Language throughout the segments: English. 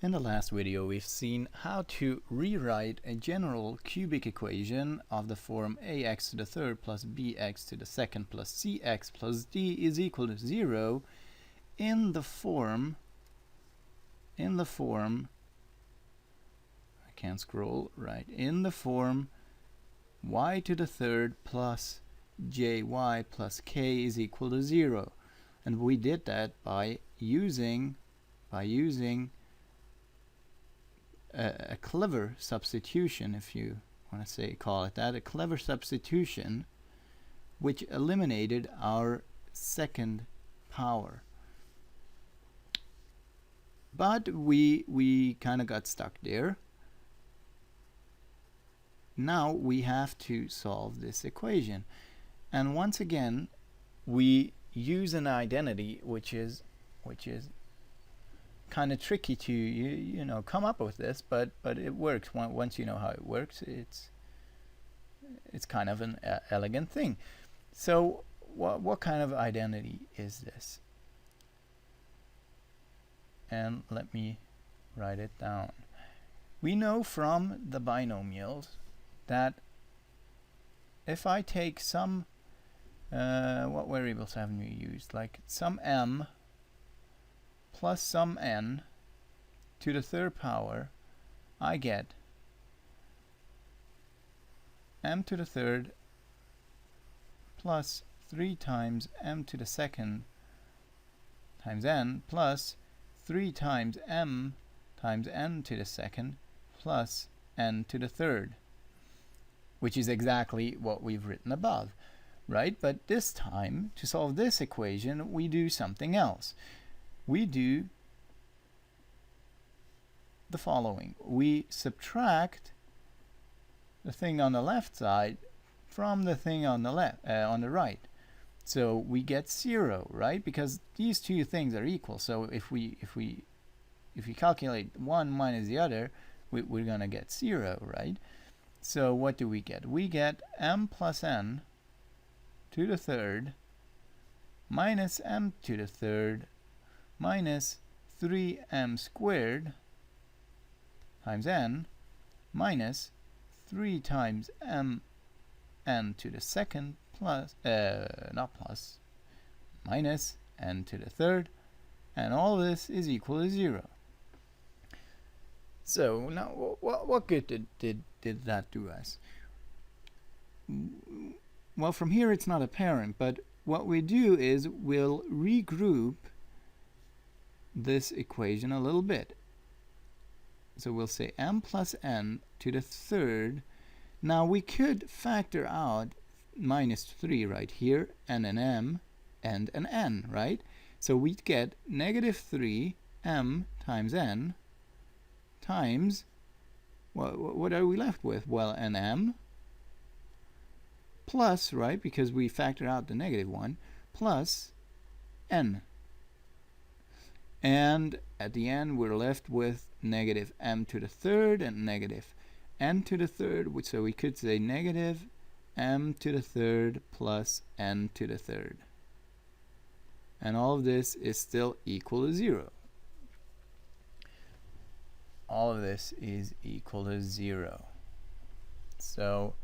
In the last video, we've seen how to rewrite a general cubic equation of the form ax to the third plus bx to the second plus cx plus d is equal to 0 in the form, I can't scroll, right, in the form y to the third plus jy plus k is equal to 0. And we did that by using a clever substitution, if you want to call it that, a clever substitution which eliminated our second power. But we kind of got stuck there. Now we have to solve this equation, and once again we use an identity which is kind of tricky to you know come up with this, but it works. Once you know how it works, it's kind of an elegant thing. So what kind of identity is this? And let me write it down. We know from the binomials that if I take some what variables haven't we used, like some m plus some n to the third power, I get m to the third plus 3 times m to the second times n plus 3 times m times n to the second plus n to the third, which is exactly what we've written above, right? But this time, to solve this equation, we do something else. We do the following. We subtract the thing on the left side from the thing on the on the right. So we get 0, right? Because these two things are equal. So if we calculate one minus the other, we're gonna get 0, right? So what do we get? We get m plus n to the third minus m to the third minus 3m squared times n minus 3 times m n to the second plus, minus n to the third, and all this is equal to 0. So now what good did that do us? Well, from here it's not apparent, but what we do is we'll regroup this equation a little bit. So we'll say m plus n to the third. Now we could factor out minus 3 right here, and an m and an n, right? So we'd get negative 3m times n times, what are we left with? Well, an m plus, right, because we factor out the negative one, plus n. And at the end we're left with negative m to the third and negative n to the third, so we could say negative m to the third plus n to the third. And all of this is still equal to 0. All of this is equal to 0. So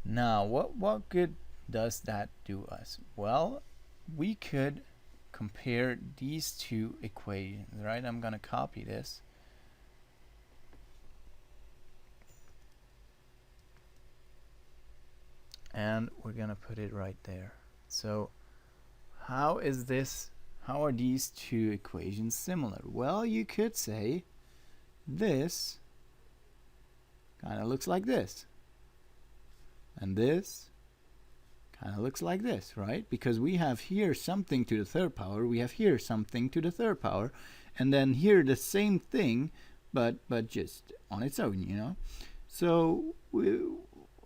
now what good does that do us? Well, we could compare these two equations, right? I'm gonna copy this. And we're gonna put it right there. So how are these two equations similar? Well, you could say this kind of looks like this, and this kind of looks like this, right? Because we have here something to the third power, we have here something to the third power, and then here the same thing, but just on its own, you know? So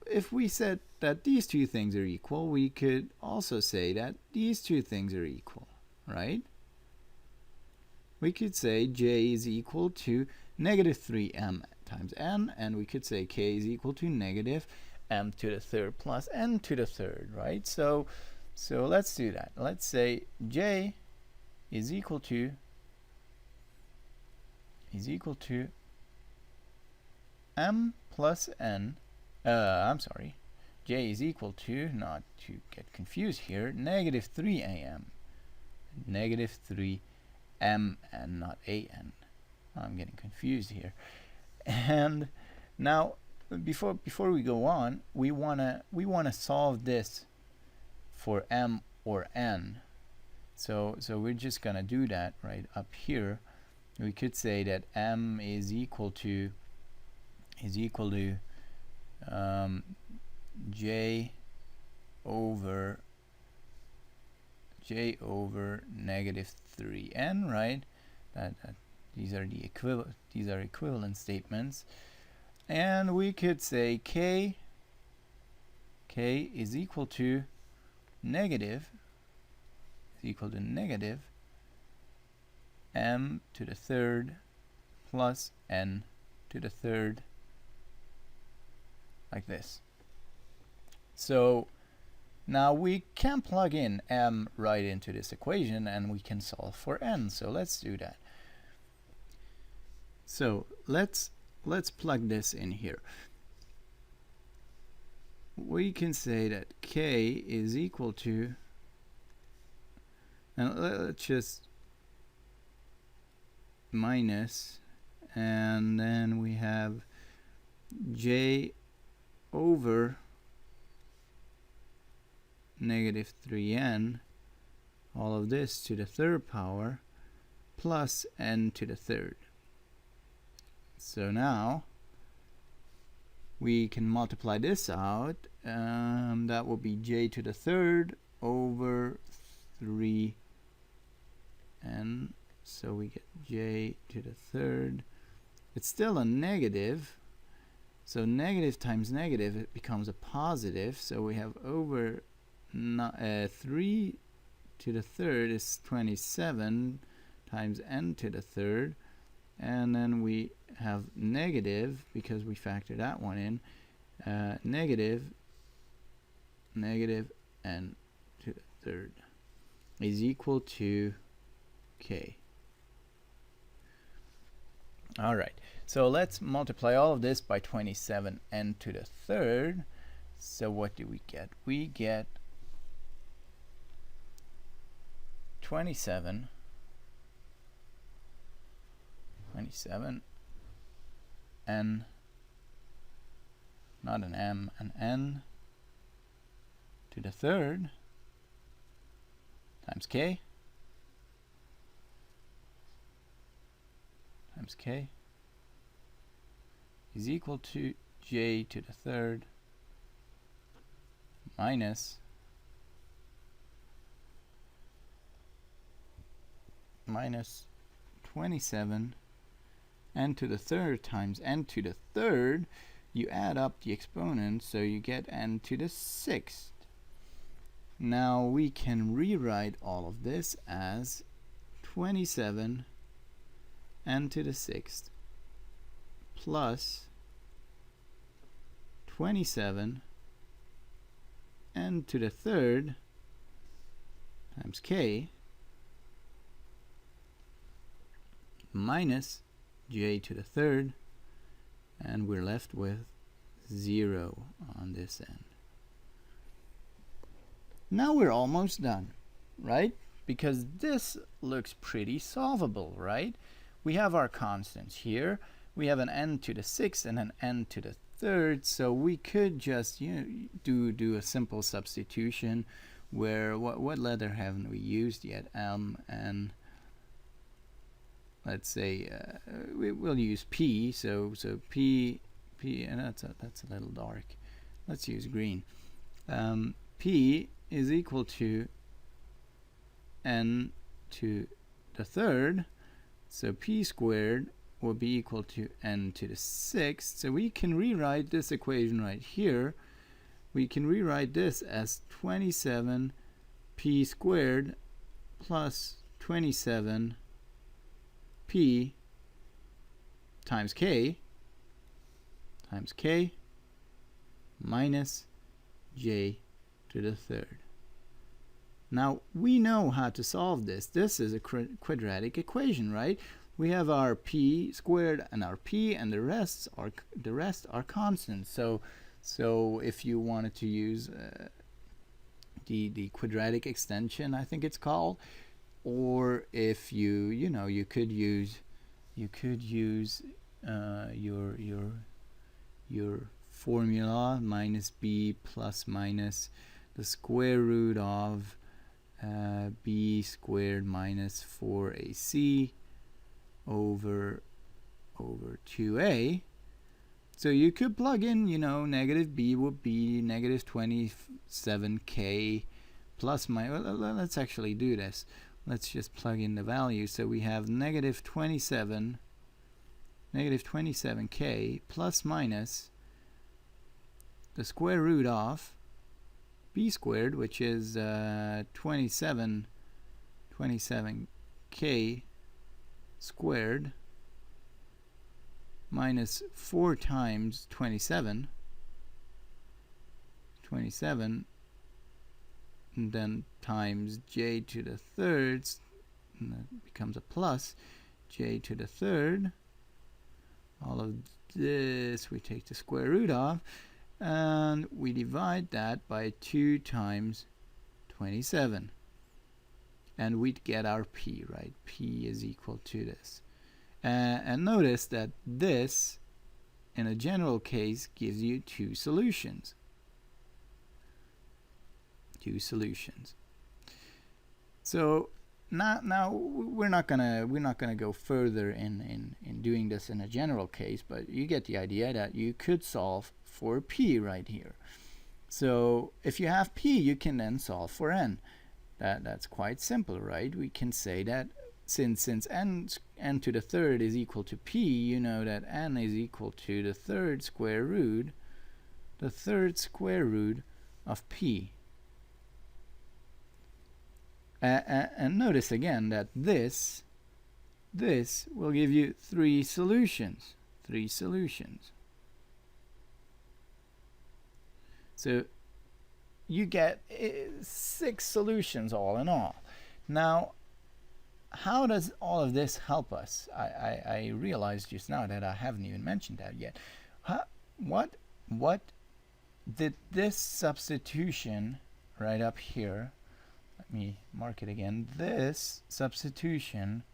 if we said that these two things are equal, we could also say that these two things are equal, right? We could say j is equal to negative 3m times n, and we could say k is equal to negative m to the third plus n to the third, right? So let's do that. Let's say j is equal to is equal to m plus n, I'm sorry, j is equal to, not to get confused here, negative 3am. Negative 3mn, not an. I'm getting confused here. And now, before we go on, we wanna solve this for m or n. So we're just gonna do that right up here. We could say that m is equal to j over negative 3n, right? These are equivalent statements, and we could say k is equal to negative m to the third plus n to the third, like this. So now we can plug in m right into this equation and we can solve for n. So let's do that. So let's plug this in here. We can say that k is equal to, and let's just minus, and then we have j over negative 3n, all of this to the third power, plus n to the third. So now we can multiply this out. That will be j to the third over 3n. So we get j to the third. It's still a negative. So negative times negative, it becomes a positive. So we have over 3 to the third is 27 times n to the third. And then we have negative, because we factor that one in, negative n to the third is equal to k. Alright, so let's multiply all of this by 27 n to the third. So what do we get? We get 27 n, not an m, an n to the third times k is equal to j to the third minus 27 n to the third times n to the third. You add up the exponents, so you get n to the sixth. Now we can rewrite all of this as 27 n to the sixth plus 27 n to the third times k minus j to the third, and we're left with 0 on this end. Now we're almost done, right? Because this looks pretty solvable, right? We have our constants here. We have an n to the sixth and an n to the third, so we could just do a simple substitution where what letter haven't we used yet? M, and let's say we'll use P. So P, and that's a little dark. Let's use green. P is equal to n to the third. So P squared will be equal to n to the sixth. So we can rewrite this equation right here. We can rewrite this as 27 P squared plus 27 P times k minus j to the third. Now we know how to solve this. This is a quadratic equation, right? we have our p squared and our p, and the rest are constants. So if you wanted to use the quadratic extension, I think it's called, or if you could use your formula minus b plus minus the square root of b squared minus 4ac over 2a. So you could plug in, negative b would be negative 27k plus minus, well, let's actually do this. Let's just plug in the value. So we have negative 27k plus minus the square root of b squared, which is 27k squared minus 4 times 27, and then times j to the third, and that becomes a plus j to the third. All of this we take the square root of, and we divide that by 2 times 27, and we'd get our p, right? P is equal to this. And notice that this, in a general case, gives you two solutions. So now we're not gonna go further in doing this in a general case, but you get the idea that you could solve for p right here. So if you have p, you can then solve for n. That's quite simple, right? We can say that since n to the third is equal to p, you know that n is equal to the third square root of p. And notice again that this will give you three solutions. So you get 6 solutions all in all. Now, how does all of this help us? I realized just now that I haven't even mentioned that yet. What did this substitution right up here, let me mark it again, this substitution,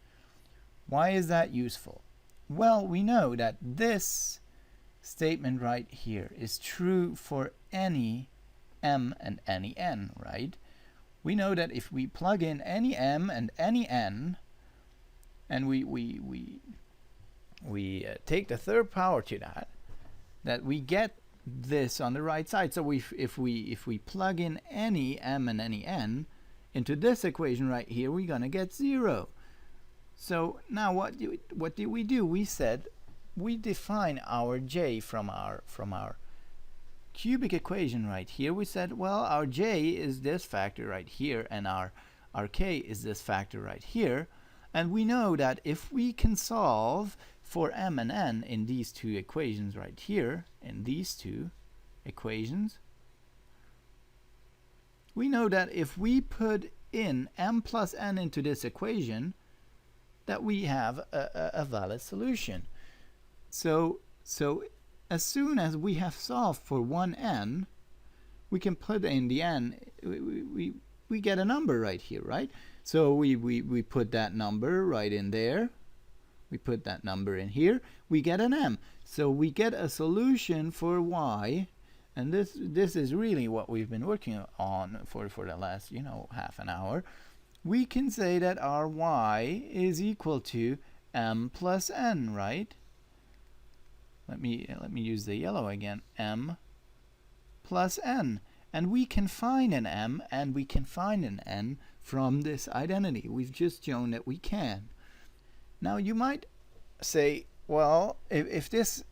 why is that useful? Well, we know that this statement right here is true for any m and any n, right? We know that if we plug in any m and any n, and we take the third power to that we get this on the right side. So if we plug in any m and any n into this equation right here, we're gonna get 0. So now what did we do? We said we define our j from our cubic equation right here. We said, well, our j is this factor right here, and our k is this factor right here. And we know that if we can solve for m and n in these two equations right here, in these two equations, we know that if we put in m plus n into this equation, that we have a valid solution. So as soon as we have solved for one n, we can put in the n, we get a number right here, right? So we put that number right in there, we put that number in here, we get an m. So we get a solution for y, and this is really what we've been working on for the last half an hour. We can say that our y is equal to m plus n, right? Let me use the yellow again, m plus n. And we can find an m and we can find an n from this identity. We've just shown that we can. Now you might say, well, if this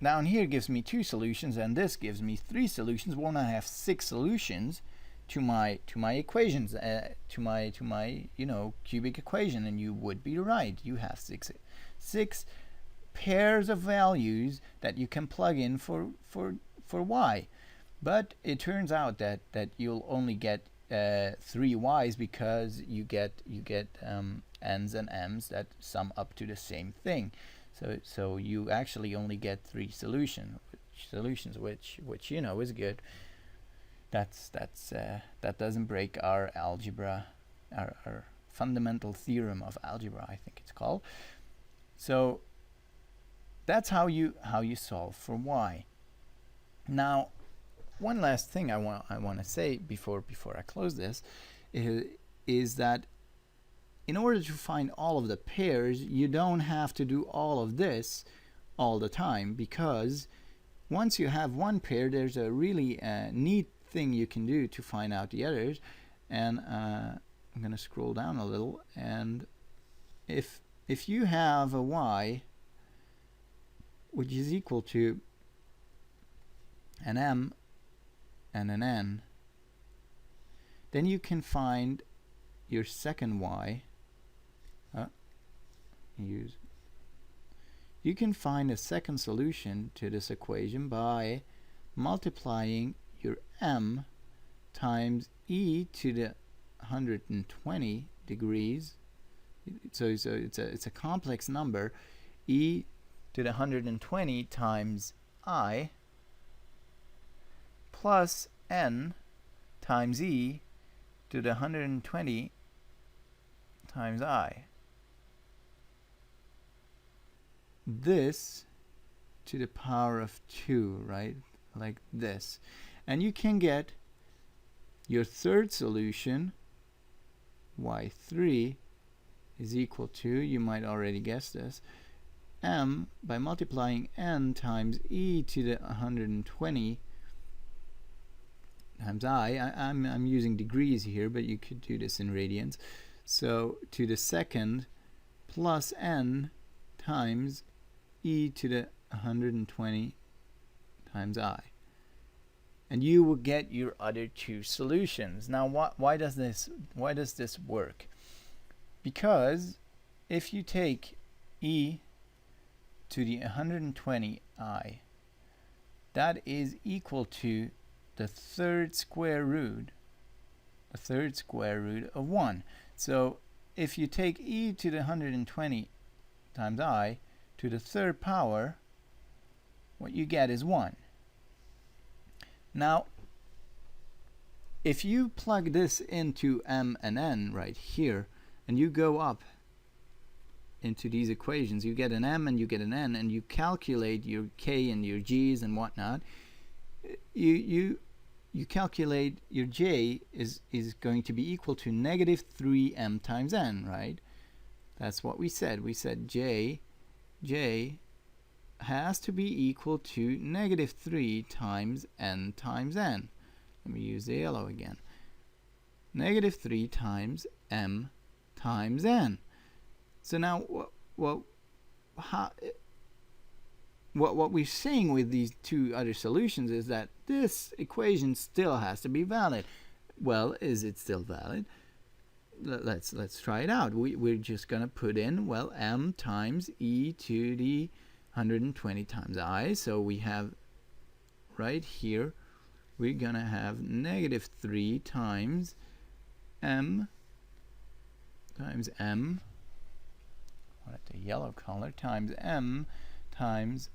down here gives me 2 solutions and this gives me 3 solutions, won't I have 6 solutions to my equations, to my cubic equation? And you would be right. You have six pairs of values that you can plug in for y. But it turns out that you'll only get 3 y's, because you get n's and m's that sum up to the same thing. So you actually only get 3 solutions, which you know is good. That doesn't break our algebra, our fundamental theorem of algebra, I think it's called. So that's how you solve for y. Now, one last thing I want to say before I close this is that in order to find all of the pairs, you don't have to do all of this all the time, because once you have one pair, there's a really neat thing you can do to find out the others. And I'm going to scroll down a little, and if you have a y which is equal to an m and an n, then you can find your second y. You can find a second solution to this equation by multiplying your m times e to the 120 degrees. So it's a complex number, e to the 120 times I plus n times e to the 120 times I. This to the power of 2, right? Like this. And you can get your third solution, y3, is equal to, you might already guess this, m by multiplying n times e to the 120 times I'm using degrees here, but you could do this in radians. So to the second plus n times e to the 120 times I. And you will get your other two solutions. Now why does this work? Because if you take e to the 120i, that is equal to the third square root of 1. So if you take e to the 120 times I to the third power, what you get is 1. Now, if you plug this into m and n right here, and you go up into these equations, you get an m and you get an n, and you calculate your k and your g's and whatnot, you calculate your j is going to be equal to negative 3m times n, right? That's what we said. We said j has to be equal to negative 3 times n times n. Let me use the yellow again. Negative 3 times m times n. So now what we're saying with these two other solutions is that this equation still has to be valid. Well, is it still valid? Let's try it out. We're just going to put in, well, m times e to the 120 times I. So we have right here, we're going to have negative 3 times m times m, I want the yellow color, times m times,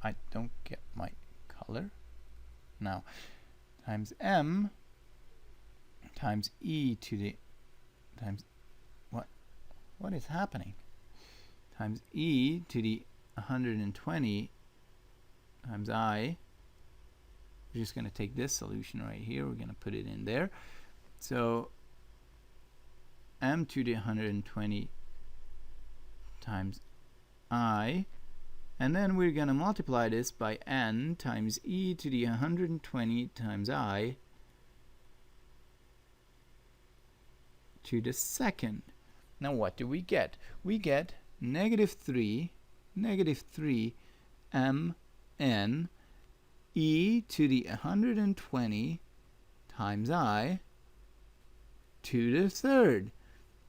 I don't get my color now, times m times e to the times, what is happening, times e to the 120 times I. We're just going to take this solution right here, we're going to put it in there. So m to the 120 times I, and then we're going to multiply this by n times e to the 120 times I to the second. Now what do we get? We get negative 3 m n e to the 120 times I to the third.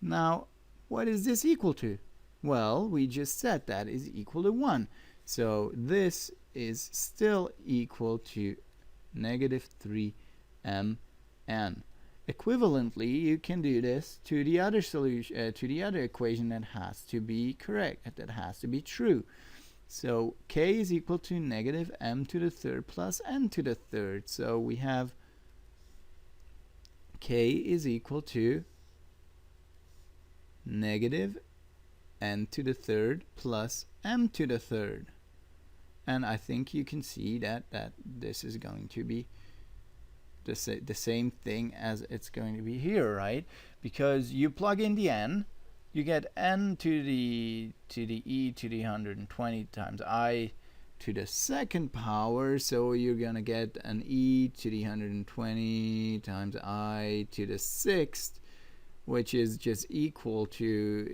Now, what is this equal to? Well, we just said that is equal to 1. So this is still equal to negative 3 m n. equivalently, you can do this to the other solution, to the other equation that has to be correct, that has to be true. So k is equal to negative m to the third plus n to the third. So we have k is equal to negative n to the third plus m to the third. And I think you can see that this is going to be the same thing as it's going to be here, right? Because you plug in the n, you get n to the e to the 120 times I to the second power, so you're gonna get an e to the 120 times I to the sixth, which is just equal to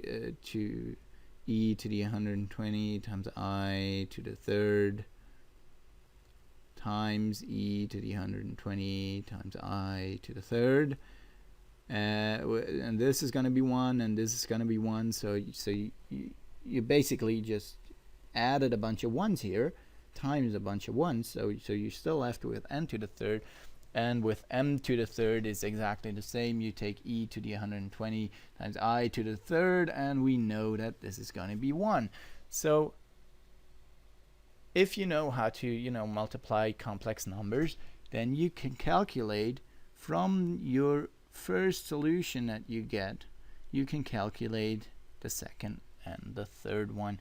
e to the 120 times I to the third times e to the 120 times I to the third. And this is going to be 1 and this is going to be 1, so you basically just added a bunch of 1s here times a bunch of 1s, so you're still left with n to the third, and with m to the third is exactly the same. You take e to the 120 times I to the third, and we know that this is going to be 1. So if you know how to multiply complex numbers, then you can calculate from your first solution that you get, you can calculate the second and the third one.